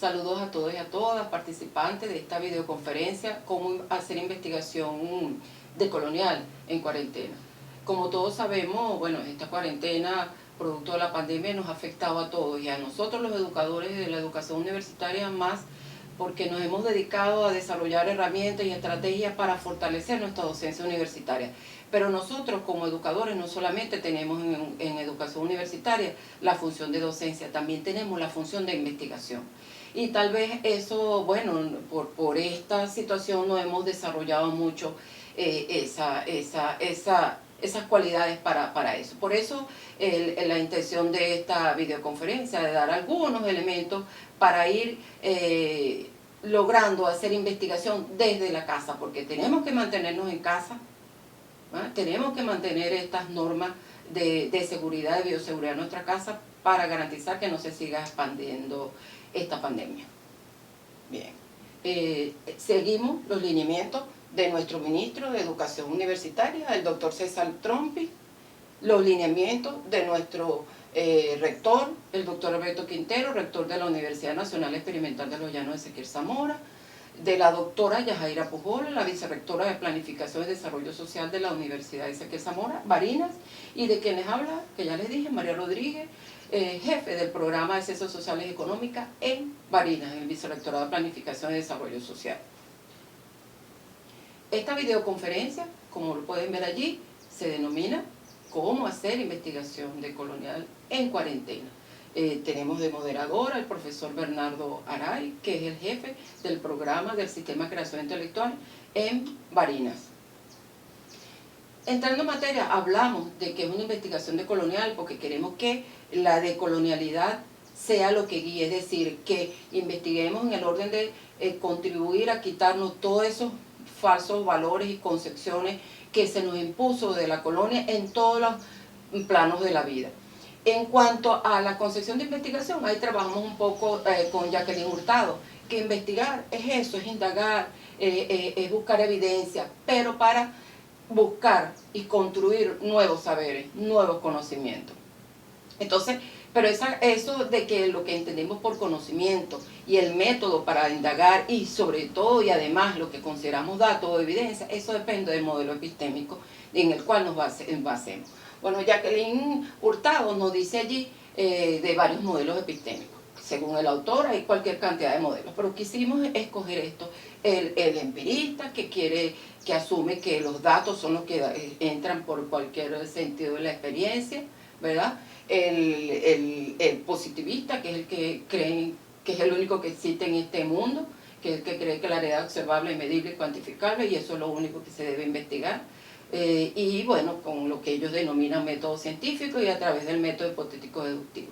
Saludos a todos y a todas, participantes de esta videoconferencia, cómo hacer investigación decolonial en cuarentena. Como todos sabemos, bueno, esta cuarentena, producto de la pandemia, nos ha afectado a todos y a nosotros los educadores de la educación universitaria más, porque nos hemos dedicado a desarrollar herramientas y estrategias para fortalecer nuestra docencia universitaria. Pero nosotros como educadores no solamente tenemos en educación universitaria la función de docencia, también tenemos la función de investigación. Y tal vez eso, bueno, por esta situación no hemos desarrollado mucho esas cualidades para eso. Por eso la intención de esta videoconferencia, de dar algunos elementos para ir logrando hacer investigación desde la casa, porque tenemos que mantenernos en casa, ¿verdad? Tenemos que mantener estas normas de seguridad, de bioseguridad en nuestra casa para garantizar que no se siga expandiendo esta pandemia. Bien, seguimos los lineamientos de nuestro ministro de Educación Universitaria, el doctor César Trompi, los lineamientos de nuestro rector, el doctor Alberto Quintero, rector de la Universidad Nacional Experimental de los Llanos de Ezequiel Zamora, de la doctora Yajaira Pujola, la vicerrectora de Planificación y Desarrollo Social de la Universidad de Ezequiel Zamora, Barinas, y de quienes habla, que ya les dije, María Rodríguez, jefe del programa de Ciencias Sociales y Económicas en Barinas, en el vicerrectorado de Planificación y Desarrollo Social. Esta videoconferencia, como lo pueden ver allí, se denomina ¿Cómo hacer investigación decolonial en cuarentena? Tenemos de moderador al profesor Bernardo Aray, que es el jefe del programa del Sistema de Creación Intelectual en Barinas. Entrando en materia, hablamos de que es una investigación decolonial porque queremos que la decolonialidad sea lo que guíe, es decir, que investiguemos en el orden de contribuir a quitarnos todos esos falsos valores y concepciones que se nos impuso de la colonia en todos los planos de la vida. En cuanto a la concepción de investigación, ahí trabajamos un poco con Jacqueline Hurtado, que investigar es eso, es indagar, es buscar evidencia, pero para buscar y construir nuevos saberes, nuevos conocimientos. Entonces, pero eso de que lo que entendemos por conocimiento y el método para indagar y sobre todo y además lo que consideramos datos o evidencia, eso depende del modelo epistémico en el cual nos basemos. Bueno, Jacqueline Hurtado nos dice allí de varios modelos epistémicos. Según el autor hay cualquier cantidad de modelos, pero quisimos escoger esto. El empirista que asume que los datos son los que entran por cualquier sentido de la experiencia, ¿verdad? El positivista, que es el que cree que es el único que existe en este mundo, que es el que cree que la realidad es observable, medible y cuantificable, y eso es lo único que se debe investigar. Y bueno, con lo que ellos denominan método científico y a través del método hipotético deductivo.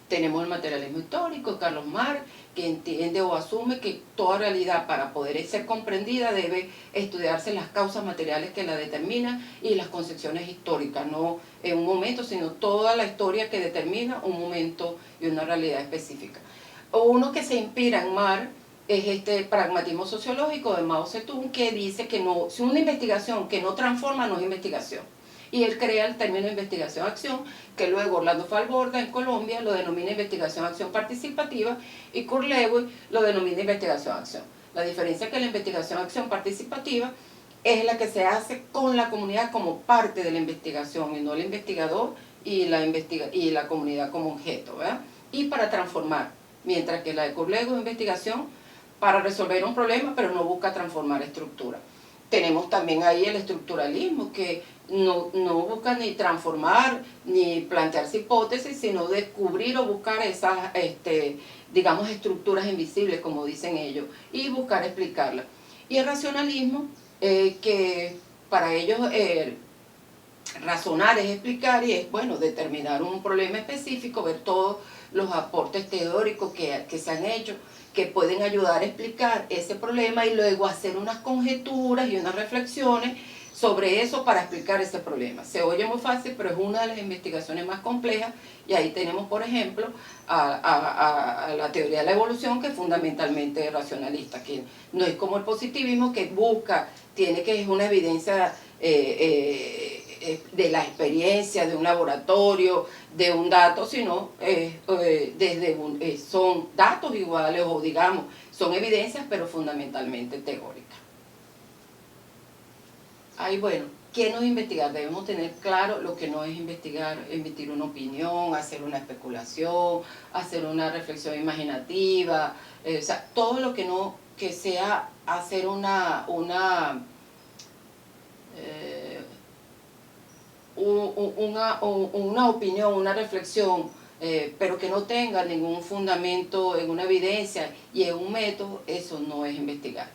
Tenemos el materialismo histórico, Carlos Marx, que entiende o asume que toda realidad para poder ser comprendida debe estudiarse las causas materiales que la determinan y las concepciones históricas, no en un momento, sino toda la historia que determina un momento y una realidad específica. Uno que se inspira en Marx es este pragmatismo sociológico de Mao Zedong, que dice que no, si una investigación que no transforma no es investigación. Y él crea el término investigación-acción, que luego Orlando Falborda en Colombia lo denomina investigación-acción participativa y Kurt Lewin lo denomina investigación-acción. La diferencia es que la investigación-acción participativa es la que se hace con la comunidad como parte de la investigación y no el investigador y la comunidad como objeto, ¿verdad? Y para transformar, mientras que la de Kurt Lewin es investigación para resolver un problema pero no busca transformar estructura. Tenemos también ahí el estructuralismo, que no busca ni transformar ni plantearse hipótesis, sino descubrir o buscar esas, digamos, estructuras invisibles, como dicen ellos, y buscar explicarlas. Y el racionalismo, que para ellos razonar es explicar y es, bueno, determinar un problema específico, ver todos los aportes teóricos que se han hecho, que pueden ayudar a explicar ese problema y luego hacer unas conjeturas y unas reflexiones sobre eso para explicar ese problema. Se oye muy fácil, pero es una de las investigaciones más complejas y ahí tenemos, por ejemplo, a la teoría de la evolución, que es fundamentalmente racionalista, que no es como el positivismo que busca, tiene que es una evidencia de la experiencia, de un laboratorio, de un dato, sino son datos iguales o digamos, son evidencias pero fundamentalmente teóricas. Ahí bueno, ¿qué no es investigar? Debemos tener claro lo que no es investigar, emitir una opinión, hacer una especulación, hacer una reflexión imaginativa, o sea, todo lo que no, que sea hacer una opinión, una reflexión, pero que no tenga ningún fundamento en una evidencia y en un método, eso no es investigar.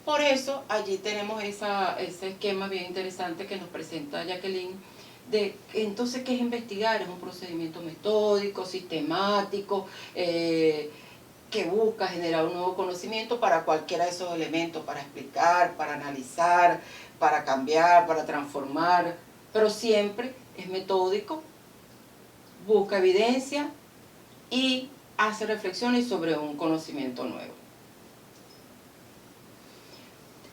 Por eso allí tenemos ese esquema bien interesante que nos presenta Jacqueline, de entonces ¿qué es investigar? Es un procedimiento metódico, sistemático, que busca generar un nuevo conocimiento para cualquiera de esos elementos, para explicar, para analizar, para cambiar, para transformar, pero siempre es metódico, busca evidencia y hace reflexiones sobre un conocimiento nuevo.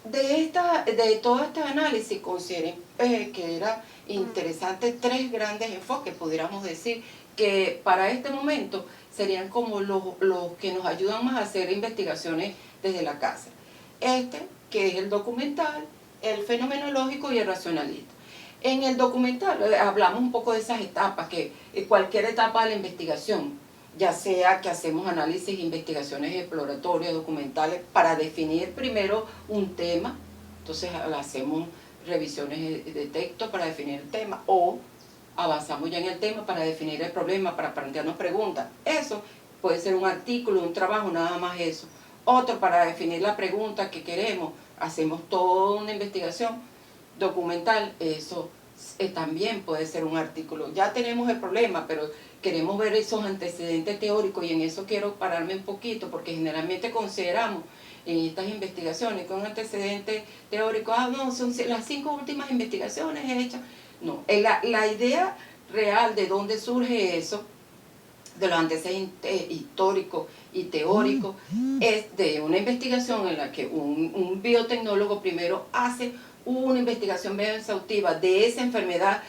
De todo este análisis consideré que era interesante tres grandes enfoques, pudiéramos decir, que para este momento serían como los que nos ayudan más a hacer investigaciones desde la casa. Que es el documental, el fenomenológico y el racionalista. En el documental hablamos un poco de esas etapas, que cualquier etapa de la investigación, ya sea que hacemos análisis, investigaciones exploratorias, documentales, para definir primero un tema, entonces hacemos revisiones de texto para definir el tema, o avanzamos ya en el tema para definir el problema, para plantearnos preguntas. Eso puede ser un artículo, un trabajo, nada más eso. Otro para definir la pregunta que queremos, hacemos toda una investigación documental, eso también puede ser un artículo. Ya tenemos el problema, pero queremos ver esos antecedentes teóricos y en eso quiero pararme un poquito porque generalmente consideramos en estas investigaciones que un antecedente teórico, no, son las 5 últimas investigaciones hechas. No, la idea real de dónde surge eso, de los antecedentes históricos y teóricos, es de una investigación en la que un biotecnólogo primero hace una investigación medio exhaustiva de esa enfermedad,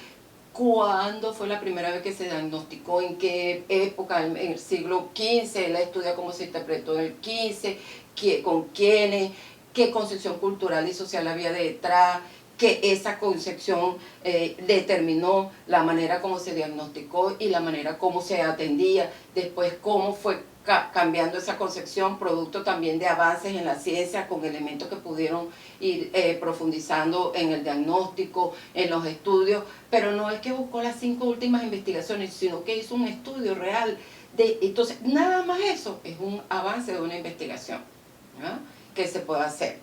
cuándo fue la primera vez que se diagnosticó, en qué época, en el siglo XV, la estudia cómo se interpretó en el XV, con quiénes, qué concepción cultural y social había detrás, que esa concepción determinó la manera como se diagnosticó y la manera como se atendía, después cómo fue cambiando esa concepción, producto también de avances en la ciencia con elementos que pudieron ir profundizando en el diagnóstico, en los estudios, pero no es que buscó las 5 últimas investigaciones, sino que hizo un estudio real. Entonces, nada más eso es un avance de una investigación, ¿no?, que se puede hacer.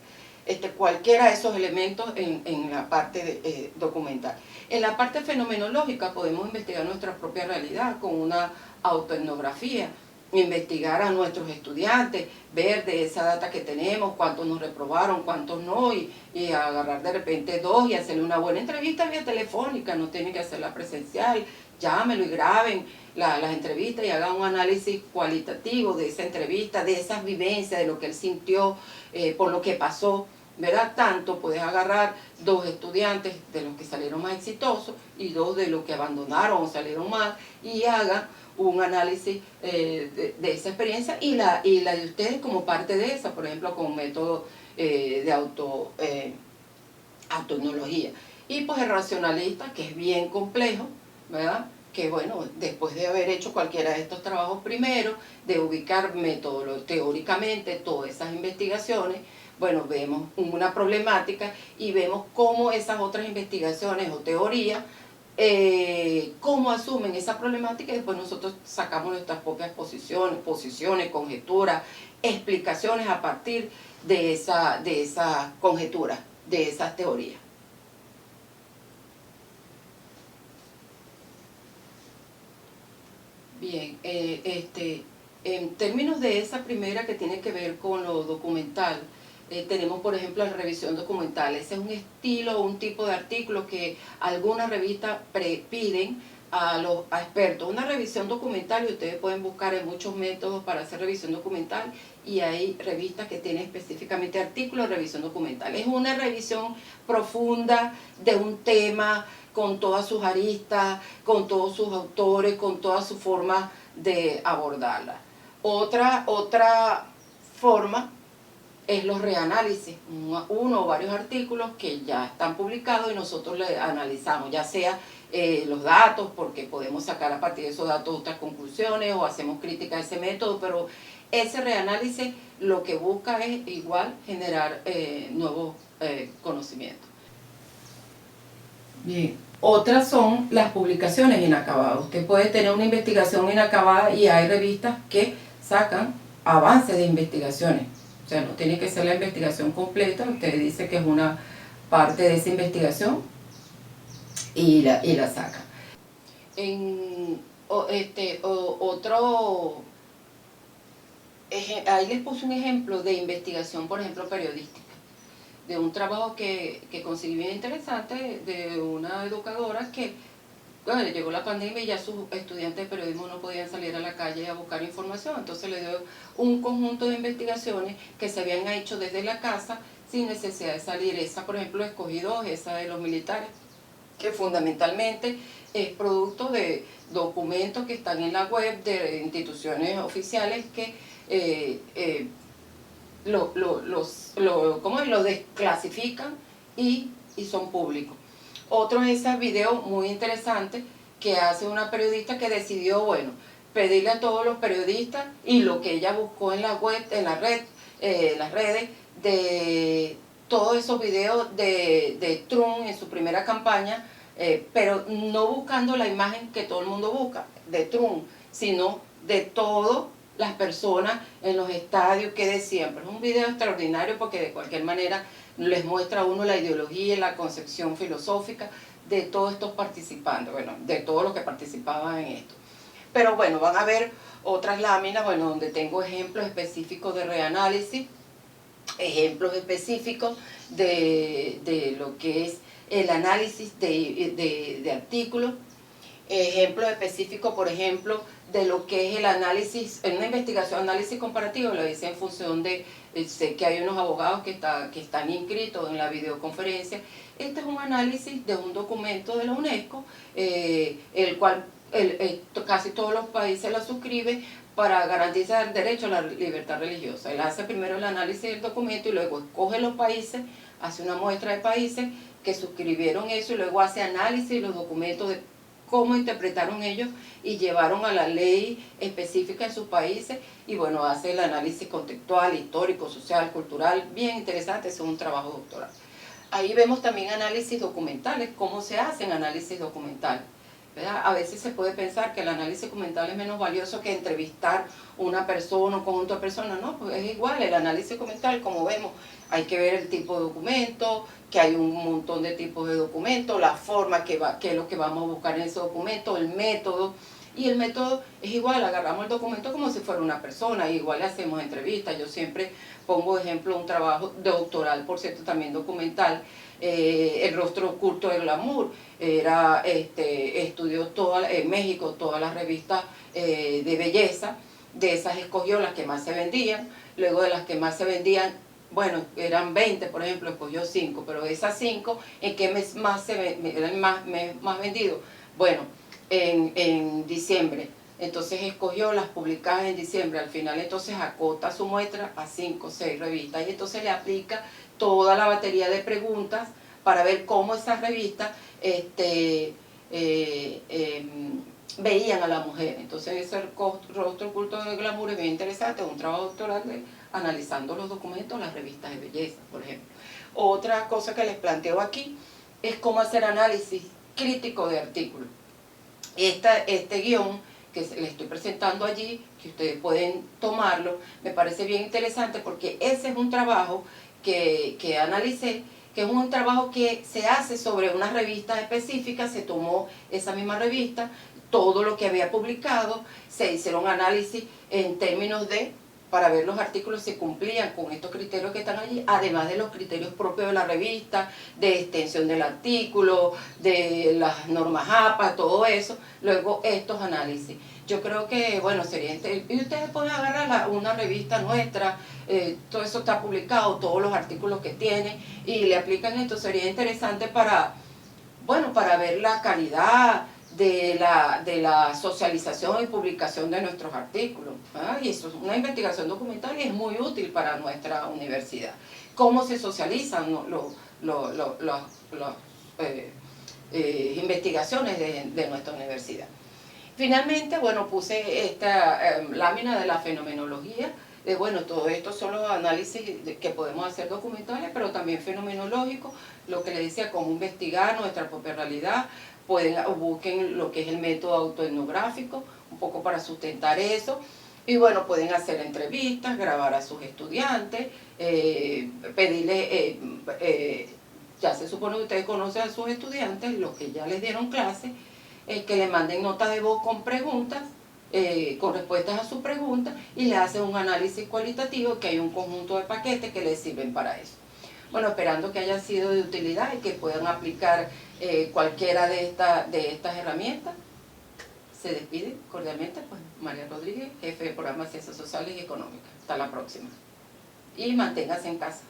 Cualquiera de esos elementos en la parte documental. En la parte fenomenológica podemos investigar nuestra propia realidad con una autoetnografía, investigar a nuestros estudiantes, ver de esa data que tenemos, cuántos nos reprobaron, cuántos no, y agarrar de repente 2 y hacerle una buena entrevista vía telefónica, no tienen que hacerla presencial, llámenlo y graben las entrevistas y hagan un análisis cualitativo de esa entrevista, de esas vivencias, de lo que él sintió, por lo que pasó, ¿verdad? Tanto puedes agarrar 2 estudiantes de los que salieron más exitosos y 2 de los que abandonaron o salieron mal y hagan un análisis de esa experiencia y la de ustedes como parte de esa, por ejemplo, con un método de autoetnología. Y pues el racionalista, que es bien complejo, ¿verdad?, que bueno, después de haber hecho cualquiera de estos trabajos primero, de ubicar teóricamente todas esas investigaciones, bueno, vemos una problemática y vemos cómo esas otras investigaciones o teorías, cómo asumen esa problemática y después nosotros sacamos nuestras propias posiciones, conjeturas, explicaciones a partir de esa conjetura, de esas teorías. Bien, en términos de esa primera que tiene que ver con lo documental, tenemos por ejemplo la revisión documental. Ese es un estilo o un tipo de artículo que algunas revistas piden a expertos. Una revisión documental, y ustedes pueden buscar en muchos métodos para hacer revisión documental, y hay revistas que tienen específicamente artículos de revisión documental. Es una revisión profunda de un tema, con todas sus aristas, con todos sus autores, con todas sus formas de abordarla. Otra forma es los reanálisis, uno o varios artículos que ya están publicados y nosotros le analizamos, ya sea los datos, porque podemos sacar a partir de esos datos otras conclusiones o hacemos crítica a ese método, pero ese reanálisis lo que busca es igual generar nuevos conocimientos. Bien, otras son las publicaciones inacabadas. Usted puede tener una investigación inacabada y hay revistas que sacan avances de investigaciones. O sea, no tiene que ser la investigación completa, usted dice que es una parte de esa investigación y la saca. Ahí les puse un ejemplo de investigación, por ejemplo, periodística, de un trabajo que conseguí bien interesante de una educadora que, bueno, le llegó la pandemia y ya sus estudiantes de periodismo no podían salir a la calle a buscar información, entonces le dio un conjunto de investigaciones que se habían hecho desde la casa sin necesidad de salir. Esa, por ejemplo, escogí dos, esa de los militares, que fundamentalmente es producto de documentos que están en la web de instituciones oficiales que lo desclasifican y son públicos. Otro es ese video muy interesante que hace una periodista que decidió, bueno, pedirle a todos los periodistas, y lo que ella buscó en la web, en la red, las redes, de todos esos videos de Trump en su primera campaña, pero no buscando la imagen que todo el mundo busca de Trump, sino de todas las personas en los estadios que decían. Pero es un video extraordinario porque de cualquier manera les muestra a uno la ideología y la concepción filosófica de todos estos participantes, bueno, de todos los que participaban en esto. Pero bueno, van a ver otras láminas, bueno, donde tengo ejemplos específicos de reanálisis, ejemplos específicos de lo que es el análisis de artículos, ejemplos específicos, por ejemplo, de lo que es el análisis, en una investigación, análisis comparativo, lo hice en función de, sé que hay unos abogados que están inscritos en la videoconferencia. Este es un análisis de un documento de la UNESCO, el cual casi todos los países la suscriben para garantizar el derecho a la libertad religiosa. Él hace primero el análisis del documento y luego escoge los países, hace una muestra de países que suscribieron eso y luego hace análisis de los documentos de cómo interpretaron ellos y llevaron a la ley específica en sus países, y bueno, hace el análisis contextual, histórico, social, cultural, bien interesante, es un trabajo doctoral. Ahí vemos también análisis documentales, cómo se hacen análisis documentales, ¿verdad? A veces se puede pensar que el análisis documental es menos valioso que entrevistar una persona, un conjunto de personas. No, pues es igual, el análisis documental, como vemos, hay que ver el tipo de documento, que hay un montón de tipos de documentos, la forma que es lo que vamos a buscar en ese documento, el método. Y el método es igual, agarramos el documento como si fuera una persona, igual le hacemos entrevistas. Yo siempre pongo ejemplo un trabajo doctoral, por cierto, también documental, El rostro oculto del glamour. Estudió en México todas las revistas de belleza, de esas escogió las que más se vendían, luego de las que más se vendían, bueno, eran 20, por ejemplo, escogió 5, pero de esas 5, ¿en qué mes más eran más vendidos? Bueno, en diciembre. Entonces escogió las publicadas en diciembre. Al final entonces acota su muestra a 5 o 6 revistas y entonces le aplica toda la batería de preguntas para ver cómo esas revistas veían a la mujer. Entonces ese rostro oculto del glamour es bien interesante, es un trabajo doctoral analizando los documentos, las revistas de belleza, por ejemplo. Otra cosa que les planteo aquí es cómo hacer análisis crítico de artículos. Este guión que les estoy presentando allí, que ustedes pueden tomarlo, me parece bien interesante porque ese es un trabajo que analicé, que es un trabajo que se hace sobre unas revistas específicas. Se tomó esa misma revista, todo lo que había publicado, se hicieron análisis en términos de para ver los artículos si cumplían con estos criterios que están allí, además de los criterios propios de la revista, de extensión del artículo, de las normas APA, todo eso, luego estos análisis. Yo creo que, bueno, sería interesante, y ustedes pueden agarrar una revista nuestra, todo eso está publicado, todos los artículos que tiene, y le aplican esto, sería interesante para, bueno, para ver la calidad de la socialización y publicación de nuestros artículos. Y eso es una investigación documental y es muy útil para nuestra universidad. ¿Cómo se socializan las investigaciones de nuestra universidad? Finalmente, bueno, puse esta lámina de la fenomenología. Bueno, todo esto son los análisis que podemos hacer documentales, pero también fenomenológicos, lo que les decía, cómo investigar nuestra propia realidad. Busquen lo que es el método autoetnográfico, un poco para sustentar eso. Y bueno, pueden hacer entrevistas, grabar a sus estudiantes, pedirle, ya se supone que ustedes conocen a sus estudiantes, los que ya les dieron clase, que le manden notas de voz con preguntas, con respuestas a sus preguntas, y le hacen un análisis cualitativo, que hay un conjunto de paquetes que les sirven para eso. Bueno, esperando que haya sido de utilidad y que puedan aplicar cualquiera de estas herramientas. Se despide cordialmente, pues, María Rodríguez, jefe de programa de Ciencias Sociales y Económicas. Hasta la próxima. Y manténgase en casa.